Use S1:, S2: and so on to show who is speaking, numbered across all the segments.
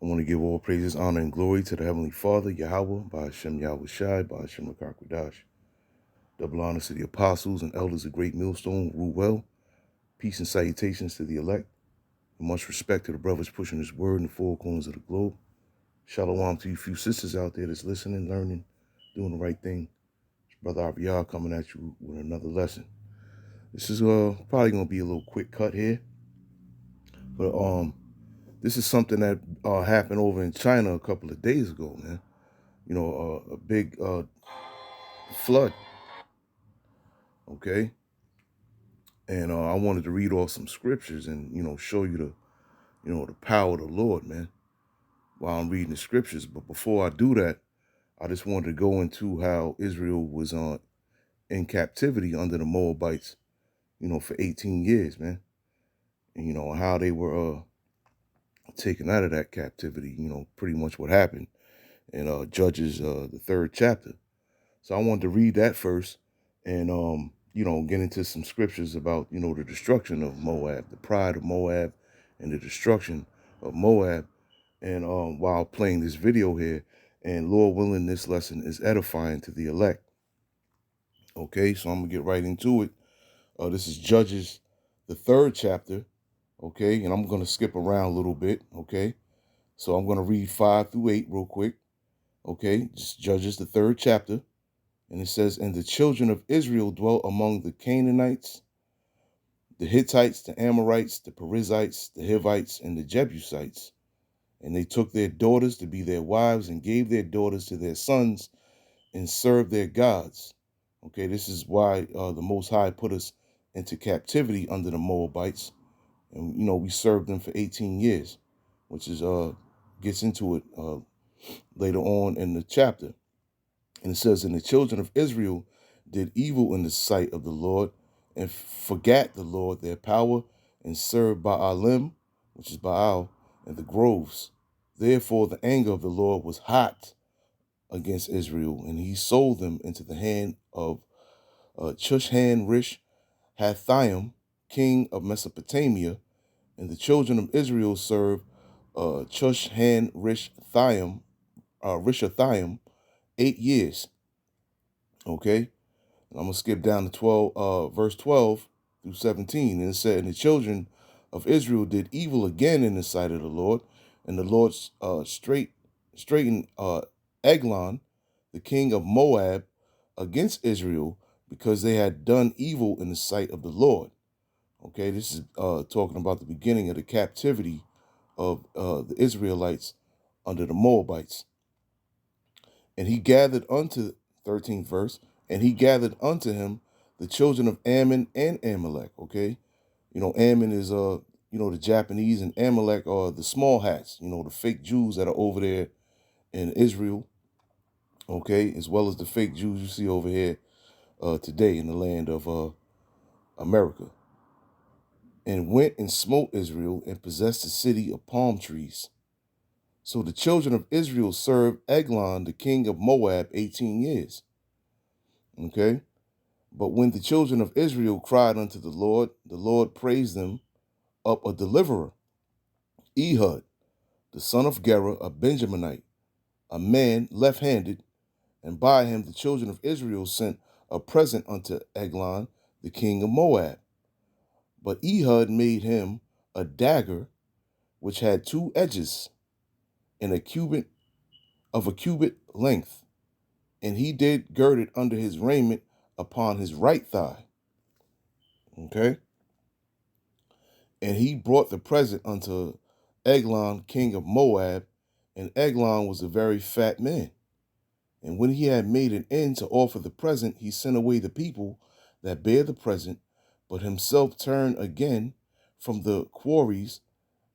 S1: I want to give all praises, honor, and glory to the Heavenly Father, Yahweh, by Hashem Yahweh Shai, by Hashem Rakakwadash. Double honors to the apostles and elders of Great Millstone, rule well. Peace and salutations to the elect. And much respect to the brothers pushing this word in the four corners of the globe. Shalom to you few sisters out there that's listening, learning, doing the right thing. It's Brother Abiyah coming at you with another lesson. This is probably going to be a little quick cut here. But this is something that happened over in China a couple of days ago, man. You know, a big flood, okay? And I wanted to read off some scriptures and, show you the power of the Lord, man, while I'm reading the scriptures. But before I do that, I just wanted to go into how Israel was in captivity under the Moabites, for 18 years, man. And, how they were taken out of that captivity, pretty much what happened in Judges, the 3rd chapter. So I wanted to read that first and, get into some scriptures about, the destruction of Moab, the pride of Moab and the destruction of Moab. And while playing this video here, and Lord willing, this lesson is edifying to the elect. Okay, so I'm going to get right into it. This is Judges, the 3rd chapter. Okay, and I'm going to skip around a little bit. Okay, so I'm going to read 5 through 8 real quick. Okay, just Judges, the 3rd chapter. And it says, and the children of Israel dwelt among the Canaanites, the Hittites, the Amorites, the Perizzites, the Hivites, and the Jebusites. And they took their daughters to be their wives and gave their daughters to their sons and served their gods. Okay, this is why the Most High put us into captivity under the Moabites. And, we served them for 18 years, which is gets into it later on in the chapter. And it says, and the children of Israel did evil in the sight of the Lord and forgat the Lord their power and served Baalim, which is Baal, and the groves. Therefore the anger of the Lord was hot against Israel, and he sold them into the hand of Chushan-Rish-Hathaim, king of Mesopotamia. And the children of Israel served Rishathaim 8 years. Okay, I'm going to skip down to verse 12 through 17. And it said, and the children of Israel did evil again in the sight of the Lord. And the Lord straightened Eglon, the king of Moab, against Israel because they had done evil in the sight of the Lord. Okay, this is talking about the beginning of the captivity of the Israelites under the Moabites. And he gathered unto, 13th verse, and he gathered unto him the children of Ammon and Amalek. Okay, Ammon is the Japanese, and Amalek are the small hats, the fake Jews that are over there in Israel. Okay, as well as the fake Jews you see over here today in the land of America. And went and smote Israel and possessed the city of palm trees. So the children of Israel served Eglon, the king of Moab, 18 years. Okay. But when the children of Israel cried unto the Lord praised them up a deliverer, Ehud, the son of Gera, a Benjaminite, a man left-handed, and by him the children of Israel sent a present unto Eglon, the king of Moab. But Ehud made him a dagger which had 2 edges, and a cubit length, and he did gird it under his raiment upon his right thigh. Okay. And he brought the present unto Eglon, king of Moab, and Eglon was a very fat man. And when he had made an end to offer the present, he sent away the people that bare the present, but himself turned again from the quarries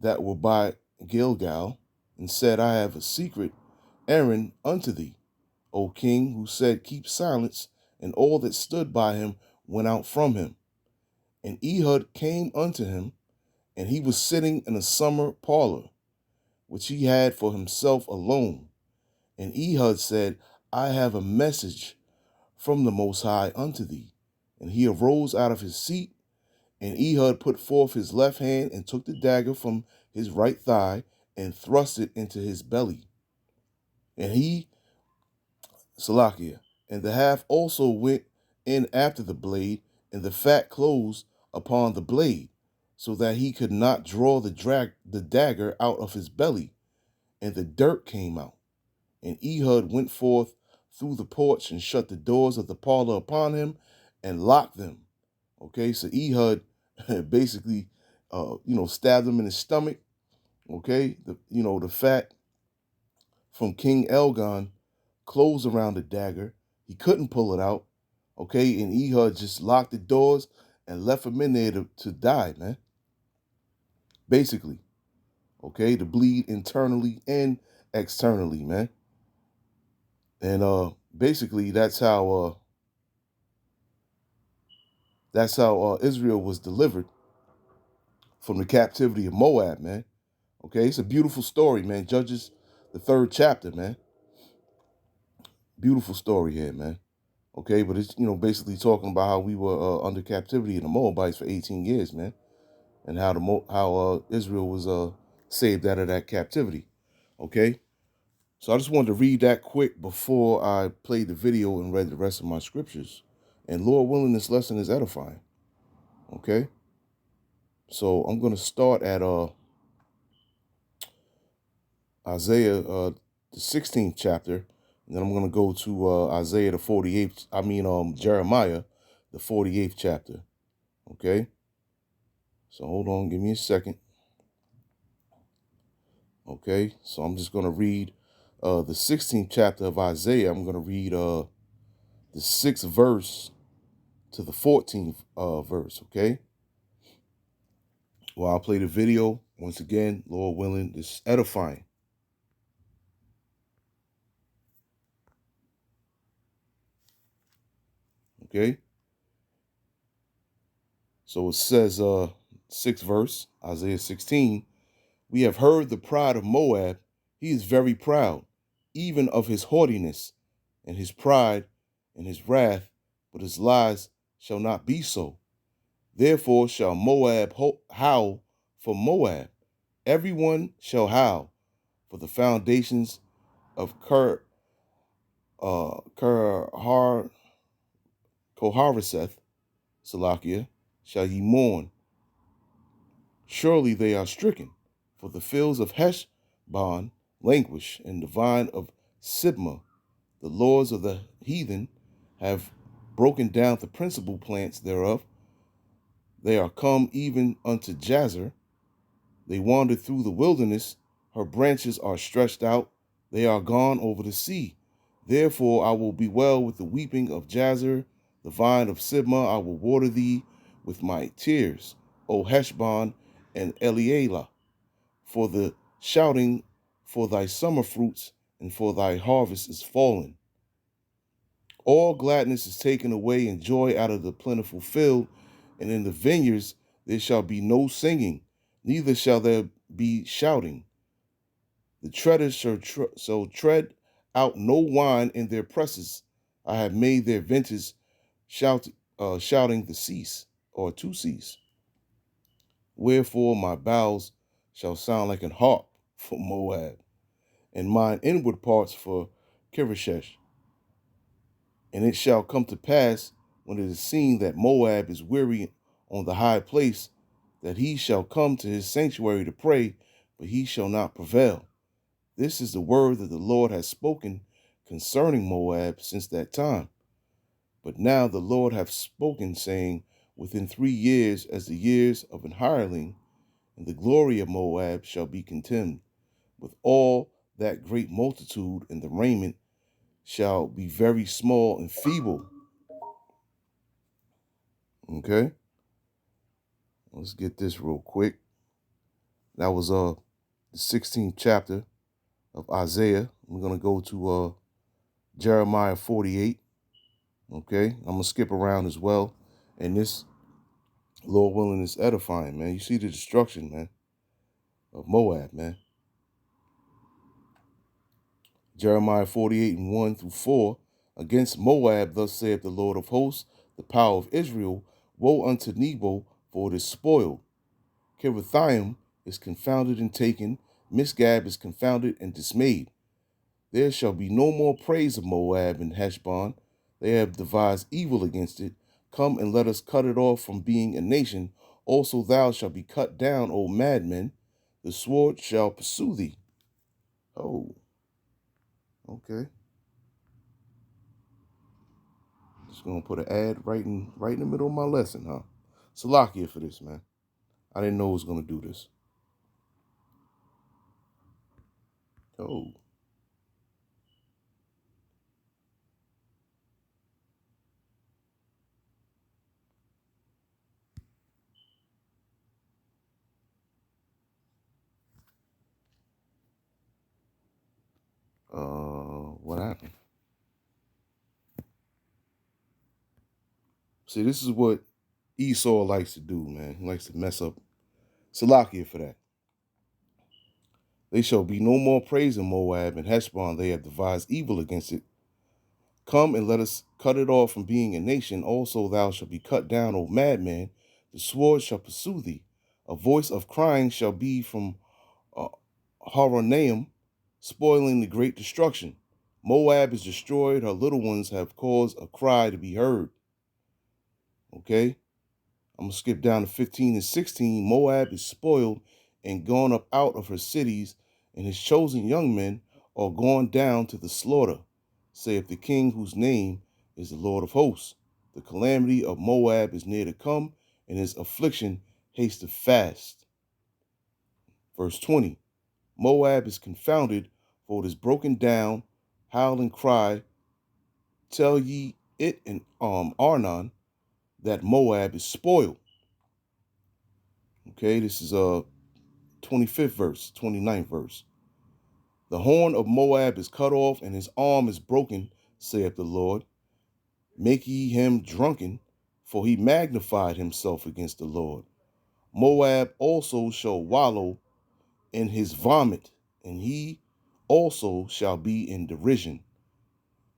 S1: that were by Gilgal, and said, I have a secret errand unto thee, O king, who said, keep silence, and all that stood by him went out from him. And Ehud came unto him, and he was sitting in a summer parlor, which he had for himself alone. And Ehud said, I have a message from the Most High unto thee. And he arose out of his seat, and Ehud put forth his left hand and took the dagger from his right thigh and thrust it into his belly. And he, Salakia, and the half also went in after the blade, and the fat closed upon the blade, so that he could not draw the dagger out of his belly, and the dirt came out. And Ehud went forth through the porch and shut the doors of the parlor upon him and locked them. Okay, so Ehud basically, stabbed him in his stomach. Okay, the fat from King Elgon closed around the dagger. He couldn't pull it out. Okay, and Ehud just locked the doors and left him in there to die, man. Basically, okay, to bleed internally and externally, man. And basically that's how Israel was delivered from the captivity of Moab, man. Okay, it's a beautiful story, man. Judges, the 3rd chapter, man. Beautiful story here, man. Okay, but it's basically talking about how we were under captivity in the Moabites for 18 years, man, and how Israel was saved out of that captivity. Okay, so I just wanted to read that quick before I played the video and read the rest of my scriptures. And Lord willing, this lesson is edifying. Okay, so I'm gonna start at Isaiah the 16th chapter, and then I'm gonna go to Isaiah the 48th. Jeremiah the 48th chapter. Okay. So hold on, give me a second. Okay, so I'm just going to read the 16th chapter of Isaiah. I'm going to read the 6th verse to the 14th verse, okay? Well, I'll play the video. Once again, Lord willing, it's edifying. Okay? So it says, 6th verse, Isaiah 16, we have heard the pride of Moab. He is very proud, even of his haughtiness and his pride and his wrath, but his lies shall not be so. Therefore shall Moab howl for Moab. Everyone shall howl for the foundations of Kohareseth, Salakia, shall ye mourn. Surely they are stricken, for the fields of Heshbon languish, and the vine of Sibmah. The lords of the heathen have broken down the principal plants thereof. They are come even unto Jazer. They wandered through the wilderness. Her branches are stretched out. They are gone over the sea. Therefore I will bewail with the weeping of Jazer. The vine of Sibmah I will water thee with my tears, O Heshbon and Elealeh, for the shouting for thy summer fruits and for thy harvest is fallen. All gladness is taken away and joy out of the plentiful field, and in the vineyards there shall be no singing, neither shall there be shouting. The treaders shall tread out no wine in their presses. I have made their vintage shouting the cease, or to cease. Wherefore my bowels shall sound like an harp for Moab, and mine inward parts for Kirisheshes. And it shall come to pass, when it is seen that Moab is weary on the high place, that he shall come to his sanctuary to pray, but he shall not prevail. This is the word that the Lord has spoken concerning Moab since that time. But now the Lord hath spoken, saying, within 3 years, as the years of an hireling, and the glory of Moab shall be contemned, with all that great multitude, and the raiment shall be very small and feeble. Okay, let's get this real quick. That was the 16th chapter of Isaiah. We're gonna go to Jeremiah 48. Okay, I'm gonna skip around as well, and this, Lord willing, is edifying, man. You see the destruction, man, of Moab, man. Jeremiah 48 and 1 through 4. Against Moab, thus saith the Lord of hosts, the power of Israel, woe unto Nebo, for it is spoiled. Kirithaim is confounded and taken, Misgab is confounded and dismayed. There shall be no more praise of Moab and Heshbon. They have devised evil against it. Come and let us cut it off from being a nation. Also thou shalt be cut down, O madman. The sword shall pursue thee. Oh, okay. Just gonna put an ad right in the middle of my lesson, huh? Salakia for this, man. I didn't know it was gonna do this. Oh, what happened? See, this is what Esau likes to do, man. He likes to mess up. Salakia for that. They shall be no more praise in Moab and Heshbon. They have devised evil against it. Come and let us cut it off from being a nation. Also thou shalt be cut down, O madman. The sword shall pursue thee. A voice of crying shall be from uh, Horonaim, spoiling the great destruction. Moab is destroyed. Her little ones have caused a cry to be heard. Okay? I'm going to skip down to 15 and 16. Moab is spoiled and gone up out of her cities, and his chosen young men are gone down to the slaughter, saith the king whose name is the Lord of hosts. The calamity of Moab is near to come, and his affliction hasteth fast. Verse 20. Moab is confounded, for it is broken down. Howl and cry. Tell ye it in Arnon that Moab is spoiled. Okay, this is 25th verse, 29th verse. The horn of Moab is cut off, and his arm is broken, saith the Lord. Make ye him drunken, for he magnified himself against the Lord. Moab also shall wallow in his vomit, and he also shall be in derision.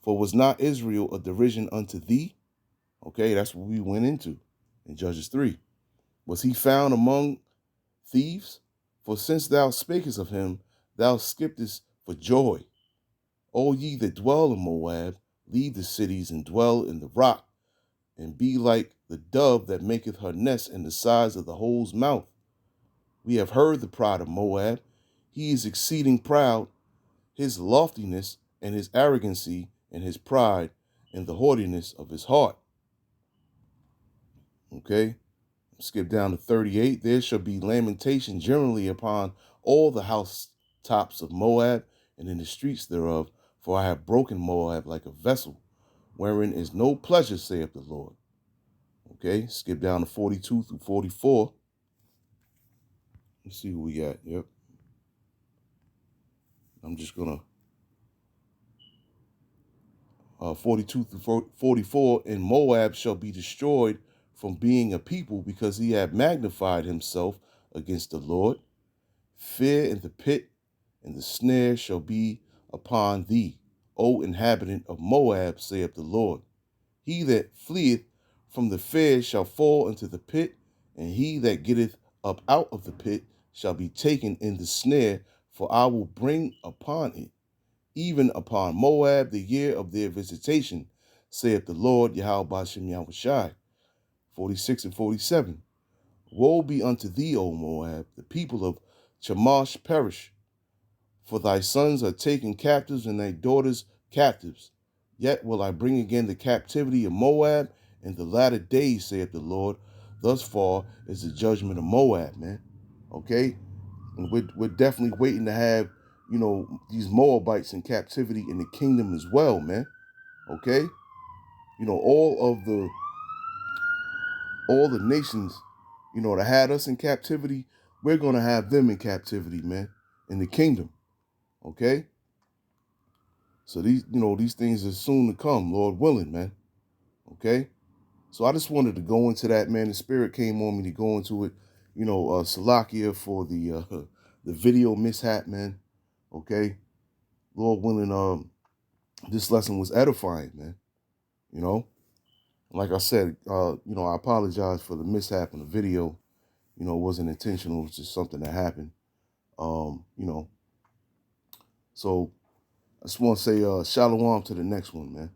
S1: For was not Israel a derision unto thee? Okay, that's what we went into in Judges 3. Was he found among thieves? For since thou spakest of him, thou skippest for joy. O ye that dwell in Moab, leave the cities and dwell in the rock, and be like the dove that maketh her nest in the sides of the hole's mouth. We have heard the pride of Moab. He is exceeding proud, his loftiness and his arrogancy and his pride and the haughtiness of his heart. Okay? Skip down to 38. There shall be lamentation generally upon all the housetops of Moab and in the streets thereof, for I have broken Moab like a vessel, wherein is no pleasure, saith the Lord. Okay, skip down to 42 through 44. Let's see who we got. Yep. I'm just going to 42 through 44. And Moab shall be destroyed from being a people, because he hath magnified himself against the Lord. Fear in the pit and the snare shall be upon thee, O inhabitant of Moab, saith the Lord. He that fleeth from the fair shall fall into the pit, and he that getteth up out of the pit shall be taken in the snare, for I will bring upon it, even upon Moab, the year of their visitation, saith the Lord, Yahweh Bashem Yahushai. 46 and 47. Woe be unto thee, O Moab, the people of Chemosh perish. For thy sons are taken captives, and thy daughters captives. Yet will I bring again the captivity of Moab in the latter days, saith the Lord. Thus far is the judgment of Moab, man. Okay? And we're definitely waiting to have, these Moabites in captivity in the kingdom as well, man. Okay? All the nations, that had us in captivity, we're gonna have them in captivity, man, in the kingdom. Okay? So these things are soon to come, Lord willing, man. Okay? So I just wanted to go into that, man. The spirit came on me to go into it. Salakia for the video mishap, man. Okay? Lord willing, this lesson was edifying, man. Like I said, I apologize for the mishap in the video. It wasn't intentional. It was just something that happened. You know, so I just want to say shalom to the next one, man.